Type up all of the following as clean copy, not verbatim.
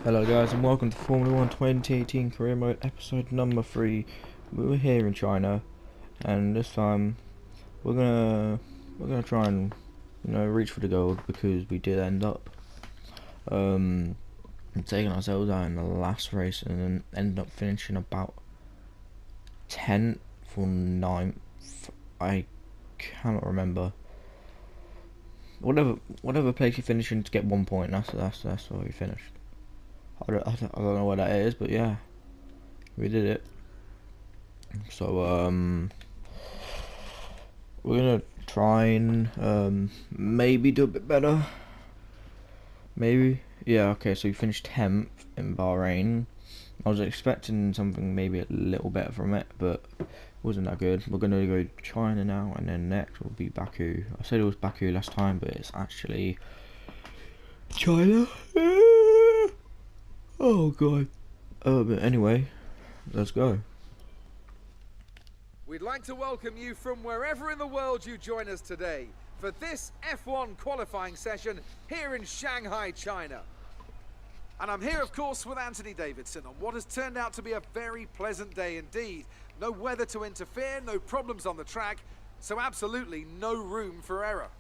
Hello guys and welcome to Formula 1 2018 Career Mode episode number 3. We were here in China and this time we're gonna try and reach for the gold, because we did end up taking ourselves out in the last race and then ended up finishing about 10th or 9th. I cannot remember. Whatever place you finish in to get 1 point, that's where we finished. I don't know what that is, but yeah, we did it. So we're gonna try and maybe do a bit better. Maybe, yeah. Okay, so we finished 10th in Bahrain. I was expecting something maybe a little better from it, but it wasn't that good. We're gonna go China now, and then next will be Baku. I said it was Baku last time, but it's actually China. Oh god. But anyway, let's go. We'd like to welcome you from wherever in the world you join us today for this F1 qualifying session here in Shanghai, China. And I'm here, of course, with Anthony Davidson on what has turned out to be a very pleasant day indeed. No weather to interfere, no problems on the track, so absolutely no room for error.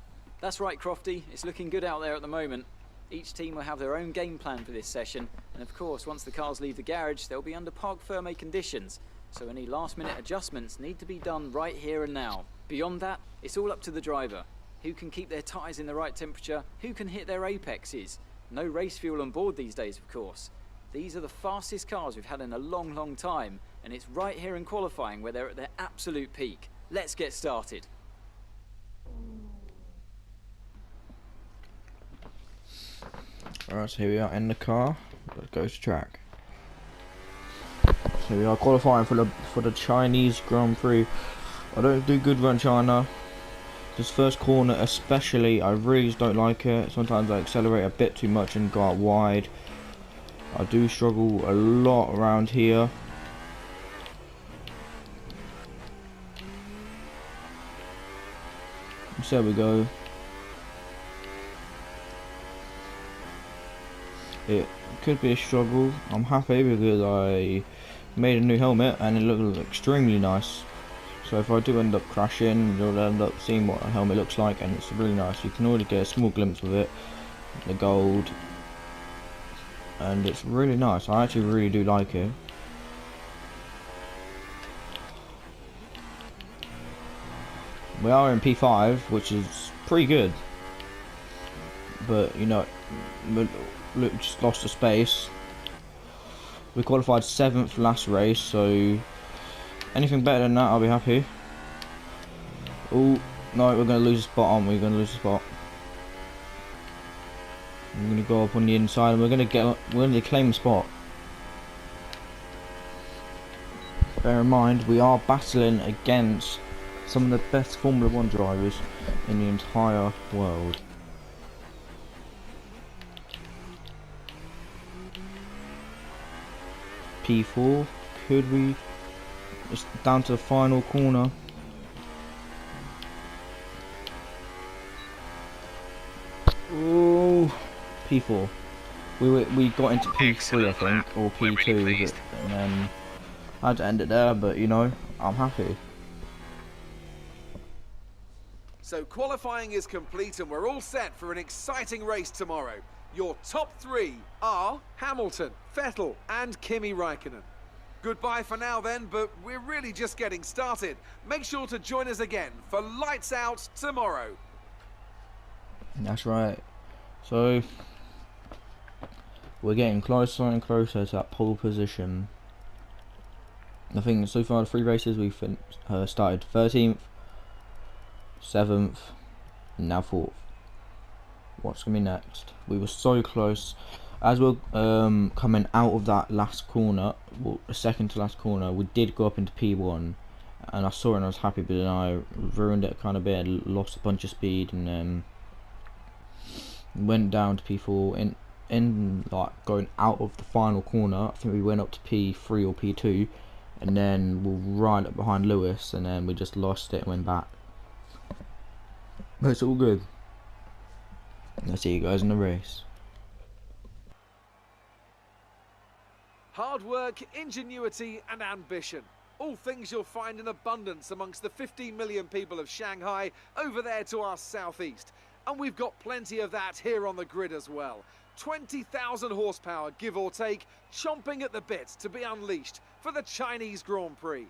That's right, Crofty. It's looking good out there at the moment. Each team will have their own game plan for this session, and of course, once the cars leave the garage, they'll be under parc fermé conditions, so any last-minute adjustments need to be done right here and now. Beyond that, it's all up to the driver. Who can keep their tyres in the right temperature, who can hit their apexes. No race fuel on board these days, of course. These are the fastest cars we've had in a long time, and it's right here in qualifying where they're at their absolute peak. Let's get started. Alright, so here we are in the car. Let's go to track. So we are qualifying for the Chinese Grand Prix. I don't do good around China. This first corner especially, I really just don't like it. Sometimes I accelerate a bit too much and go out wide. I do struggle a lot around here. So there we go. It could be a struggle. I'm happy because I made a new helmet and it looked extremely nice. So if I do end up crashing, you'll end up seeing what a helmet looks like, and it's really nice. You can already get a small glimpse of it, the gold, and it's really nice. I actually really do like it. We are in P5, which is pretty good, but you know, look, just lost a space. We qualified 7th last race, so anything better than that, I'll be happy. Oh no, we're gonna lose a spot, aren't we? We're gonna lose a spot. We're gonna go up on the inside, and we're gonna claim a spot. Bear in mind, we are battling against some of the best Formula 1 drivers in the entire world. P4, could we? It's down to the final corner. Oh, P4. We got into P3, I think, or P2, and then I had to end it there. But you know, I'm happy. So qualifying is complete and we're all set for an exciting race tomorrow. Your top 3 are Hamilton, Vettel and Kimi Räikkönen. Goodbye for now then, but we're really just getting started. Make sure to join us again for Lights Out tomorrow. That's right. So we're getting closer and closer to that pole position. I think so far the 3 races we've started 13th, 7th, and now 4th. What's gonna be next? We were so close. As we're coming out of that last corner, well, the second to last corner, we did go up into P1, and I saw it and I was happy, but then I ruined it kind of bit, lost a bunch of speed, and then went down to P4. In like going out of the final corner, I think we went up to P3 or P2, and then we're right up behind Lewis, and then we just lost it and went back. But it's all good. I'll see you guys in the race. Hard work, ingenuity and ambition. All things you'll find in abundance amongst the 15 million people of Shanghai over there to our southeast. And we've got plenty of that here on the grid as well. 20,000 horsepower, give or take, chomping at the bit to be unleashed for the Chinese Grand Prix.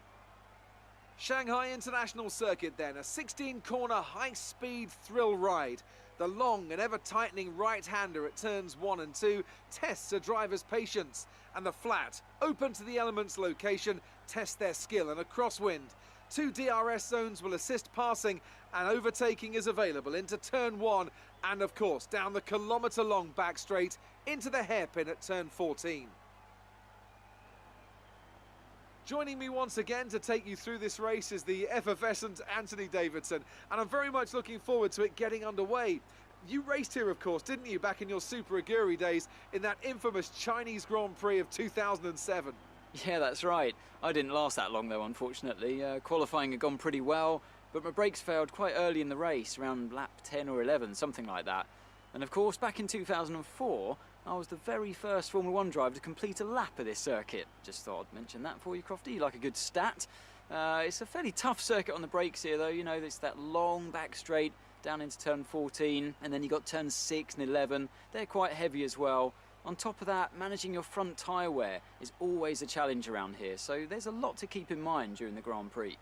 Shanghai International Circuit then, a 16-corner high-speed thrill ride. The long and ever-tightening right-hander at turns 1 and 2 tests a driver's patience, and the flat, open to the elements location, tests their skill and a crosswind. 2 DRS zones will assist passing, and overtaking is available into turn 1 and of course down the kilometre-long back straight into the hairpin at turn 14. Joining me once again to take you through this race is the effervescent Anthony Davidson, and I'm very much looking forward to it getting underway. You raced here, of course, didn't you, back in your Super Aguri days in that infamous Chinese Grand Prix of 2007? Yeah, that's right. I didn't last that long though, unfortunately. Qualifying had gone pretty well, but my brakes failed quite early in the race, around lap 10 or 11, something like that. And of course, back in 2004, I was the very first Formula 1 driver to complete a lap of this circuit. Just thought I'd mention that for you, Crofty. You like a good stat. It's a fairly tough circuit on the brakes here, though. You know, it's that long back straight down into turn 14, and then you got turns 6 and 11. They're quite heavy as well. On top of that, managing your front tyre wear is always a challenge around here, so there's a lot to keep in mind during the Grand Prix.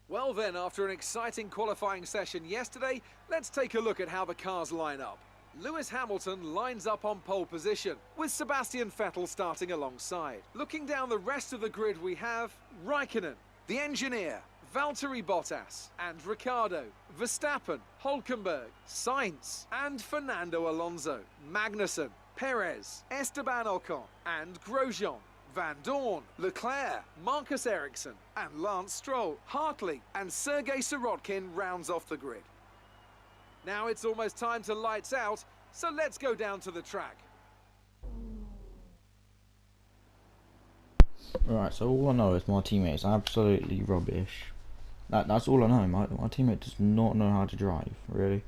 Well then, after an exciting qualifying session yesterday, let's take a look at how the cars line up. Lewis Hamilton lines up on pole position, with Sebastian Vettel starting alongside. Looking down the rest of the grid, we have Raikkonen, the engineer, Valtteri Bottas and Ricciardo, Verstappen, Hülkenberg, Sainz and Fernando Alonso, Magnussen, Perez, Esteban Ocon and Grosjean, Van Dorn, Leclerc, Marcus Ericsson and Lance Stroll, Hartley and Sergei Sirotkin rounds off the grid. Now it's almost time to lights out, so let's go down to the track. Right, so all I know is my teammate's absolutely rubbish. That's all I know. My teammate does not know how to drive, really.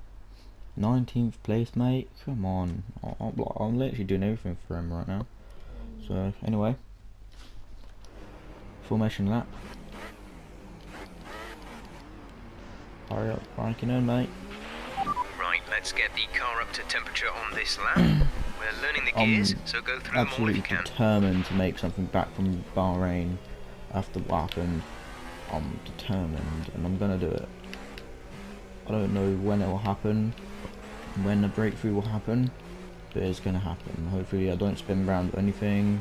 19th place, mate. Come on. I'm literally doing everything for him right now. So, anyway. Formation lap. Hurry up, Raikkonen, mate. Right, let's get the car up to temperature on this lap. We're learning the gears, so go through them all if you can. I'm determined to make something back from Bahrain after what happened. I'm determined, and I'm gonna do it. I don't know when it will happen, when the breakthrough will happen, but it's gonna happen. Hopefully I don't spin around or anything.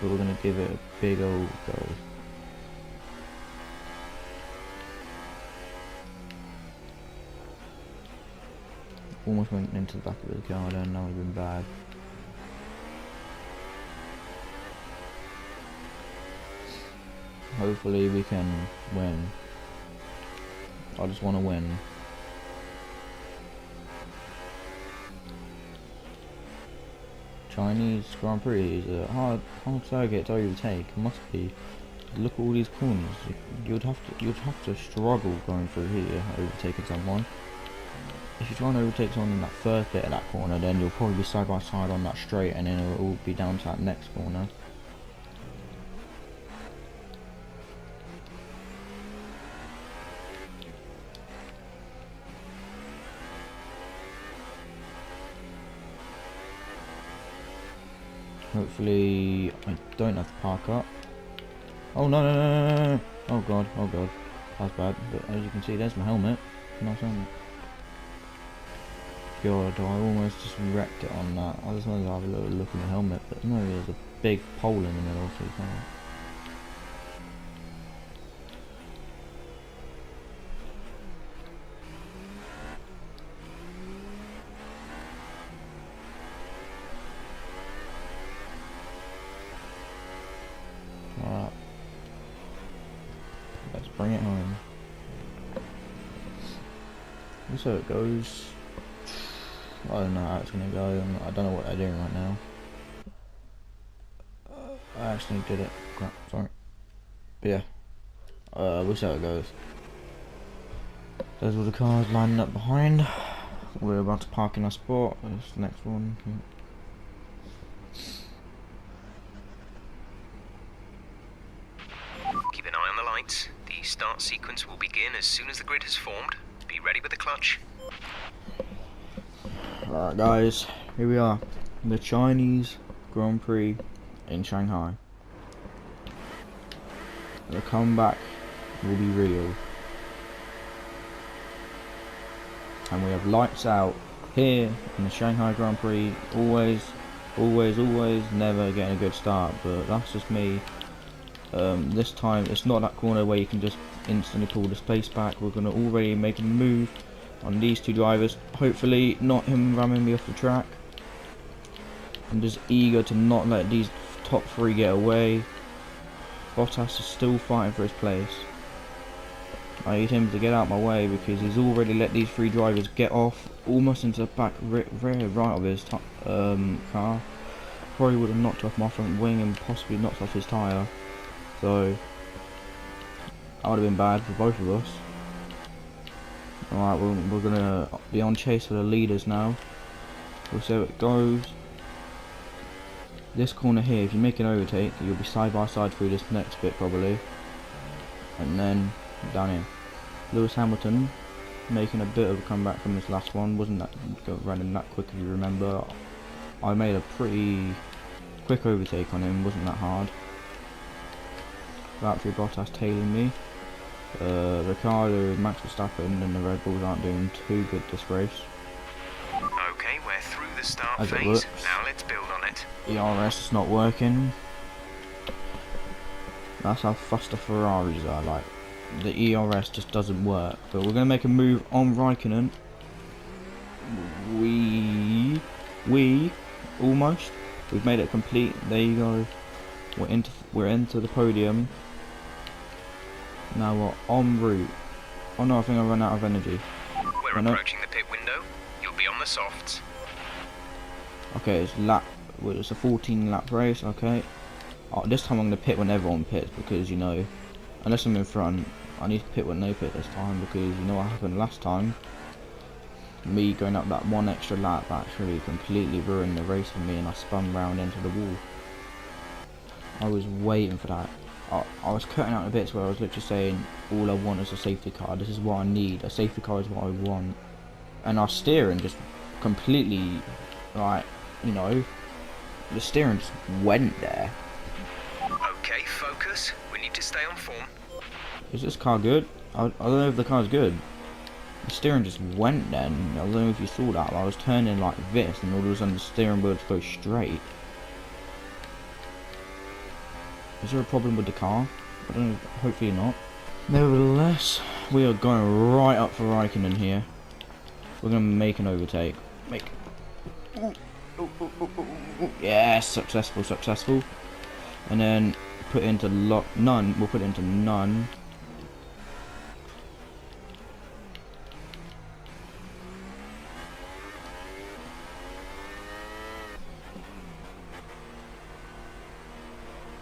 But we're gonna give it a big old go. Almost went into the back of the car then, that would have been bad. Hopefully we can win. I just want to win. Chinese Grand Prix is a hard circuit to overtake. It must be. Look at all these corners. You'd have to struggle going through here, overtaking someone. If you try and overtake someone in that first bit of that corner, then you'll probably be side by side on that straight, and then it'll all be down to that next corner. Hopefully I don't have to park up. Oh no no no no no! Oh god, oh god. That's bad, but as you can see there's my helmet. Nice helmet. God, I almost just wrecked it on that. I just wanted to have a little look at the helmet, but no, there's a big pole in the middle, so you can't. Alright. Let's bring it home. That's how it goes. I don't know how it's gonna go. I don't know what they're doing right now. I actually did it. Crap, sorry. But yeah. We'll see how it goes. There's all the cars lining up behind. We're about to park in our spot. This next one. sequence will begin as soon as the grid has formed. Be ready with the clutch. Alright guys, here we are. The Chinese Grand Prix in Shanghai. The comeback will be real. And we have lights out here in the Shanghai Grand Prix. Always never getting a good start, but that's just me. This time it's not that corner where you can just instantly pull the space back. We're going to already make a move on these two drivers, hopefully not him ramming me off the track. I'm just eager to not let these top three get away. Bottas is still fighting for his place. I need him to get out my way because he's already let these three drivers get off almost into the back rear right of his car. Probably would have knocked off my front wing and possibly knocked off his tyre. So that would have been bad for both of us. Alright, we're gonna be on chase for the leaders now. We'll see how it goes. This corner here, if you make an overtake, you'll be side by side through this next bit probably. And then down here. Lewis Hamilton making a bit of a comeback from this last one. Wasn't that running that quick if you remember. I made a pretty quick overtake on him, wasn't that hard. Valtteri Bottas tailing me. Ricardo, Max Verstappen and the Red Bulls aren't doing too good this race. Okay, we're through the start As it phase. looks. Now let's build on it. ERS is not working. That's how fast the Ferraris are, like. The ERS just doesn't work. But we're going to make a move on Raikkonen. We almost. We've made it complete. There you go. We're into the podium. Now we're en route. Oh no, I think I run out of energy. We're approaching the pit window. You'll be on the softs. Okay, it's a 14 lap race, okay. This time I'm going to pit when everyone pits because, you know, unless I'm in front, I need to pit when they pit this time because you know what happened last time. Me going up that one extra lap actually completely ruined the race for me and I spun round into the wall. I was waiting for that. I was cutting out the bits where I was literally saying all I want is a safety car. This is what I need. A safety car is what I want. And our steering just completely, like, you know, the steering just went there. Okay, focus. We need to stay on form. Is this car good? I don't know if the car's good. The steering just went then. I don't know if you saw that. I was turning like this and all of a sudden the steering wheel just goes straight. Is there a problem with the car? I don't know, hopefully not. Nevertheless, we are going right up for Raikkonen here. We're going to make an overtake. Yes, successful. And then put it into none. We'll put it into none.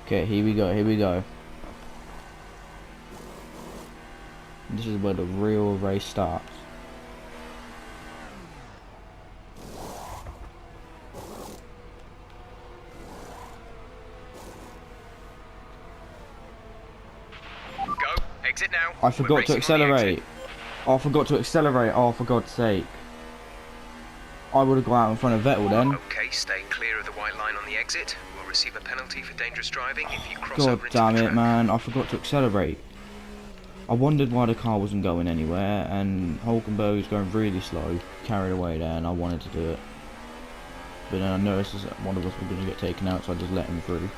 Okay, here we go. This is where the real race starts. Go, exit now. I forgot to accelerate. Oh, I forgot to accelerate. Oh, for God's sake. I would have got out in front of Vettel then. Okay, stay clear of the white line on the exit. We'll receive a penalty for dangerous driving if you cross God over into damn the it, track. man. I forgot to accelerate. I wondered why the car wasn't going anywhere, and Hulkenberg was going really slow, carried away there, and I wanted to do it. But then I noticed that one of us was going to get taken out, so I just let him through.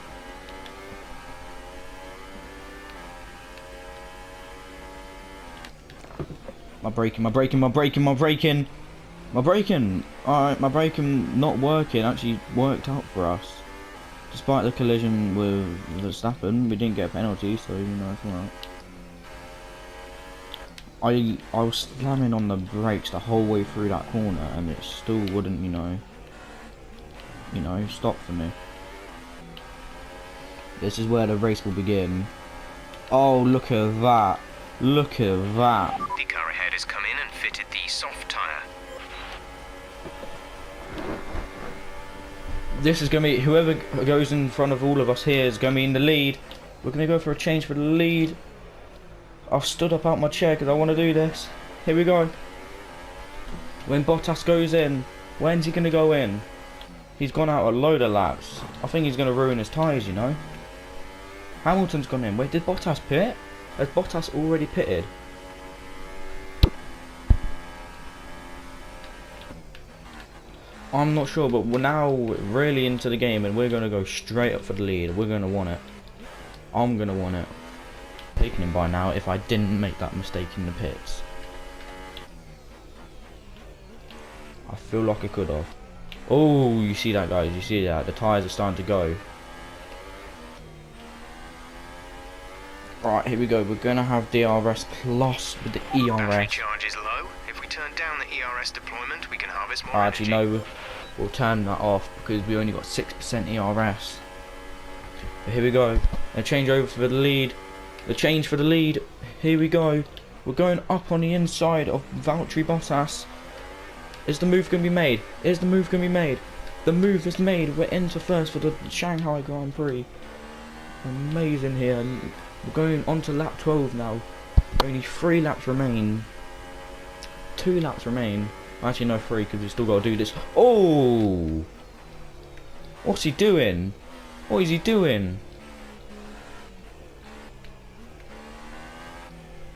My braking! Alright, my braking not working actually worked out for us. Despite the collision with Verstappen, we didn't get a penalty, so you know it's alright. I was slamming on the brakes the whole way through that corner and it still wouldn't, you know, stop for me. This is where the race will begin. Oh, look at that. Look at that. The car ahead has come in and fitted the soft tyre. This is going to be, whoever goes in front of all of us here is going to be in the lead. We're going to go for a change for the lead. I've stood up out my chair because I want to do this. Here we go. When Bottas goes in, when's he going to go in? He's gone out a load of laps. I think he's going to ruin his tyres, you know. Hamilton's gone in. Wait, did Bottas pit? Has Bottas already pitted? I'm not sure, but we're now really into the game and we're going to go straight up for the lead. We're going to want it. I'm going to want it. Taking him by now if I didn't make that mistake in the pits. I feel like I could have. Oh, you see that, guys? You see that? The tyres are starting to go. Right, here we go. We're going to have DRS plus with the Battery ERS. charge is low. If we turn down the ERS deployment, we can harvest more Actually, energy. no, we'll turn that off because we only got 6% ERS. But here we go. A change over for the lead. The change for the lead. Here we go. We're going up on the inside of Valtteri Bottas. Is the move going to be made? Is the move going to be made? The move is made. We're into first for the Shanghai Grand Prix. Amazing here. We're going on to lap 12 now. Only 3 laps remain. 2 laps remain. Actually, no, 3 because we still got to do this. Oh! What's he doing? What is he doing?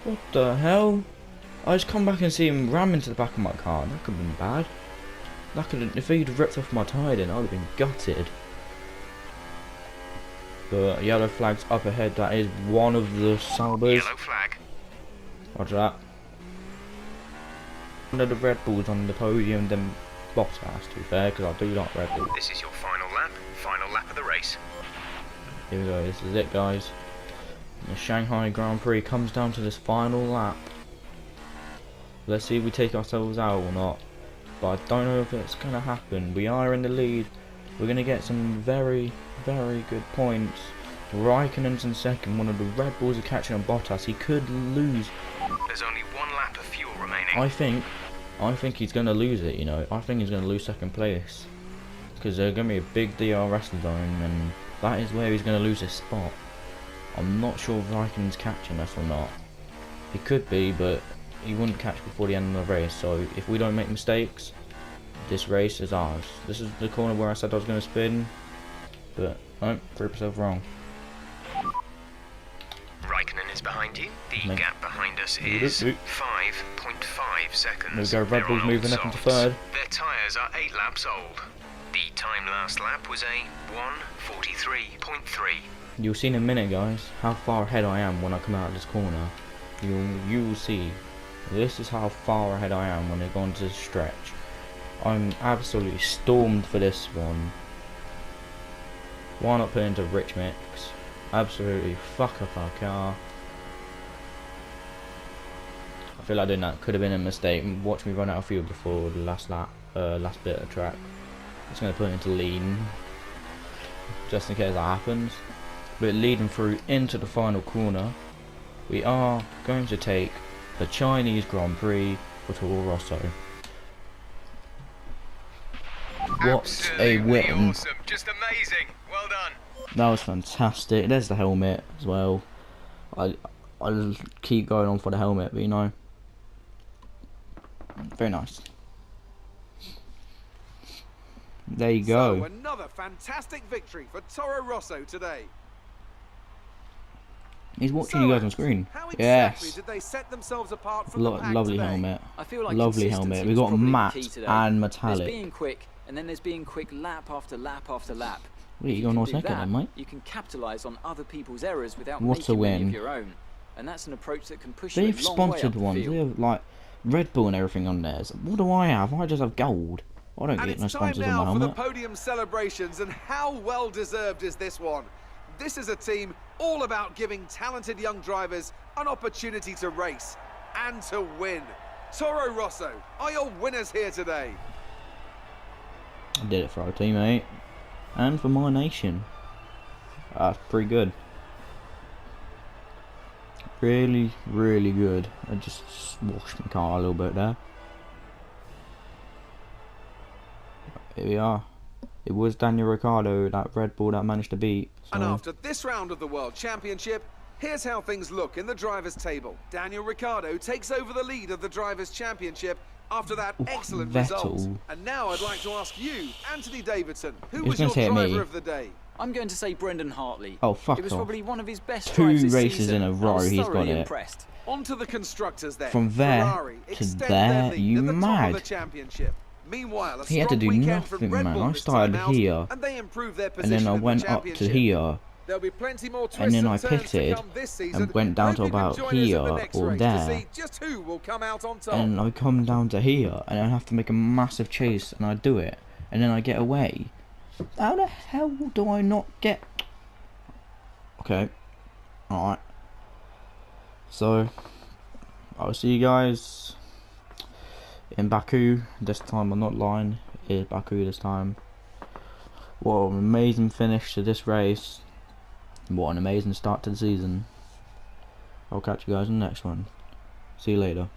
What the hell? I just come back and see him ram into the back of my car. That could have been bad. That could have, if he'd ripped off my tyre then I would have been gutted. But yellow flag's up ahead. That is one of the Saubers. Yellow flag. Roger that. One of the Red Bulls on the podium, then Bottas, to be fair, because I do like Red Bull. This is your final lap of the race. Here we go, this is it, guys. The Shanghai Grand Prix comes down to this final lap. Let's see if we take ourselves out or not. But I don't know if it's going to happen. We are in the lead. We're going to get some very, very good points. Raikkonen's in second. One of the Red Bulls are catching on Bottas. He could lose. There's only 1 lap of fuel remaining. I think he's going to lose it, you know. I think he's going to lose second place. Because there's going to be a big DRS zone and that is where he's going to lose his spot. I'm not sure if Raikkonen's catching us or not. He could be, but he wouldn't catch before the end of the race. So if we don't make mistakes, this race is ours. This is the corner where I said I was going to spin. But, no, proved myself wrong. Raikkonen is behind you. The Mate. gap behind us is 5.5 seconds. There we go, Red They're Bull's on moving old up into softs. third. Their tyres are 8 laps old. The time last lap was a 1:43.3. You'll see in a minute, guys, how far ahead I am when I come out of this corner. You'll see. This is how far ahead I am when I go into the stretch. I'm absolutely stormed for this one. Why not put into rich mix? Absolutely fuck up our car. I feel like doing that could have been a mistake. Watch me run out of fuel before the last lap, last bit of track. Just going to put it into lean, just in case that happens. But leading through into the final corner, we are going to take the Chinese Grand Prix for Toro Rosso. What a win! Awesome, just amazing. Well done. That was fantastic. There's the helmet as well. I'll keep going on for the helmet, but you know, very nice. There you go. So another fantastic victory for Toro Rosso today. He's watching So, you guys on screen. How exactly Yes. did they set themselves apart from the pack Lovely today? helmet. I feel like Lovely consistency helmet. We was got probably the matte key today. and There's metallic. being quick, and then there's being quick lap after lap after lap. Wait, If you got can no do second that, then, mate? You can capitalise on other people's errors without What a making many win. of your own, and that's an approach that can push you They've a long way up sponsored the ones. field. They have like Red Bull and everything on theirs. What do I have? I just have gold. I don't And get no it's time sponsors on my now for the helmet. podium celebrations, and how well deserved is this one? This is a team all about giving talented young drivers an opportunity to race and to win. Toro Rosso are your winners here today. I did it for our teammate and for my nation. That's pretty good. Really, really good. I just washed my car a little bit there. Here we are. It was Daniel Ricciardo, that Red Bull that managed to beat. And So after this round of the World Championship, Here's how things look in the drivers' table. Daniel Ricciardo takes over the lead of the Drivers' Championship after that excellent result. Vettel. And now I'd like to ask you, Anthony Davidson, who He's was gonna your say me. driver of the day? I'm going to say Brendan Hartley. Oh, fuck It was off. probably one of his best 2 drives this races season. in a I row was he's got thoroughly it. impressed. On to the constructors then. From there Ferrari to extend there, their lead you at the top mad. of the championship. Meanwhile, a He had to strong do weekend nothing, from Red man. Bull I this started time out, here, and they improved their and position then I in the went up to championship. here, There'll be plenty more twists and then I turns to pitted, come this season. and went down Hope to you can about join us in the here next or race to there, see just who will come out on top. and I come down to here, and I have to make a massive chase, and I do it, and then I get away. How the hell do I not get... Okay, alright. So, I'll see you guys in Baku. This time I'm not lying, it is Baku this time. What an amazing finish to this race. What an amazing start to the season. I'll catch you guys in the next one. See you later.